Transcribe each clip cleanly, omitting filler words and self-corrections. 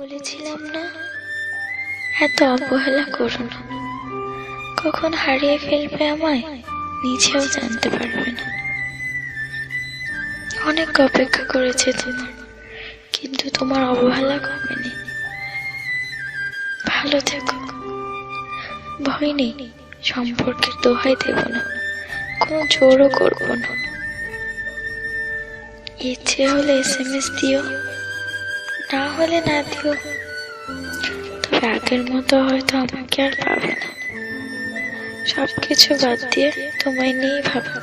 বলেছিলাম না, এত অবহেলা করো না। কখন হারিয়ে ফেলবে আমায় নিজেও জানতে পারবে না। অনেক অপেক্ষা করেছে তোমার, কিন্তু তোমার অবহেলা কমেনি। ভালো থেকো, ভয় নেই। সম্পর্কের দোহাই দেব না, কোনো জোরও করবো না। ইচ্ছে হলে SMS দিও, না হলে না দিও। তবে আগের মতো হয়তো আমাকে আর পাবে না। সবকিছু বাদ দিয়ে তোমায় নিয়েই ভাবো।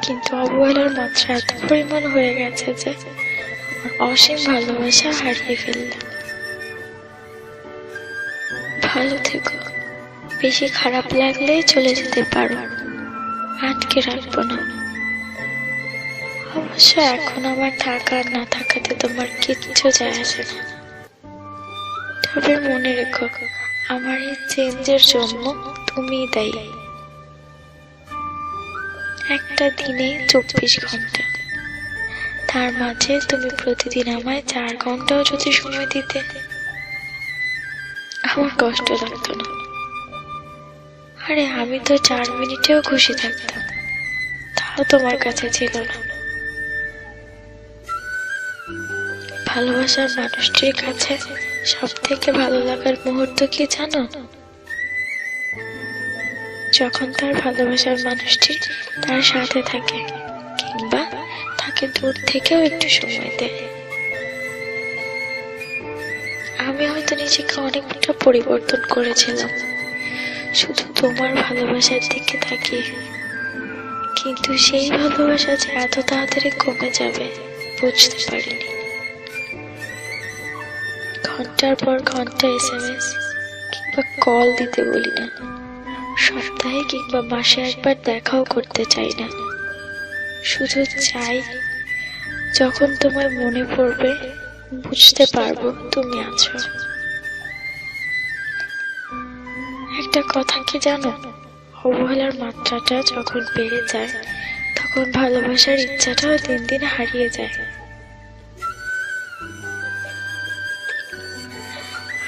কিন্তু অবহেলার মাত্রা এত পরিমাণ হয়ে গেছে যে আমার অসীম ভালোবাসা হারিয়ে ফেললাম। ভালো থেকো, বেশি খারাপ লাগলেই চলে যেতে পারো, আটকে রাখবো না। অবশ্য এখন আমার থাকা আর না থাকাতে তোমার কিচ্ছু যায় আসে না। তবে মনে রেখো, আমার এই চেঞ্জের জন্য তুমিই দায়ী। একটা দিনে 24 ঘন্টা, তার মাঝে তুমি প্রতিদিন আমায় 4 ঘন্টাও যদি সময় দিতে, আমার কষ্ট লাগতো না। আরে আমি তো 4 মিনিটেও খুশি থাকতাম, তাও তোমার কাছে ছিল না। ভালোবাসার মানুষটির কাছে সব থেকে ভালো লাগার মুহূর্ত কি জানো? যখন তার ভালোবাসার মানুষটি তার সাথে থাকে, কিংবা তাকে দূর থেকেও একটু সময় দেয়। আমি হয়তো নিজেকে অনেকটা পরিবর্তন করেছিলাম শুধু তোমার ভালোবাসার দিকে তাকিয়ে, কিন্তু সেই ভালোবাসা যে এত তাড়াতাড়ি কমে যাবে বুঝতে পারিনি। ঘন্টার পর ঘন্টা SMS কিংবা কল দিতে বলি না, সপ্তাহে কিংবা মাসে একবার দেখাও করতে চাই না। শুধু চাই যখন তোমায় মনে পড়বে বুঝতে পারবো তুমি আছো। একটা কথা কি জানো, অবহেলার মাত্রাটা যখন বেড়ে যায় তখন ভালোবাসার ইচ্ছাটাও দিন দিন হারিয়ে যায়।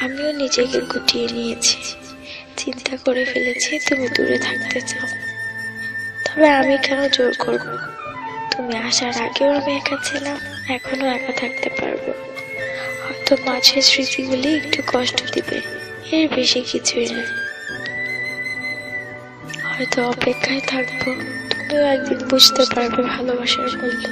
আমিও নিজেকে গুটিয়ে নিয়েছি, চিন্তা করে ফেলেছি তুমি দূরে থাকতে চাও। তবে আমি কেন জোর করব? তুমি আসার আগেও আমি একা ছিলাম, এখনো একা থাকতে পারবো। হয়তো মাঝে স্মৃতিগুলি একটু কষ্ট দিবে, এর বেশি কিছুই না। হয়তো অপেক্ষায় থাকবো, তুমিও একদিন বুঝতে পারবে ভালোবাসার মূল্য।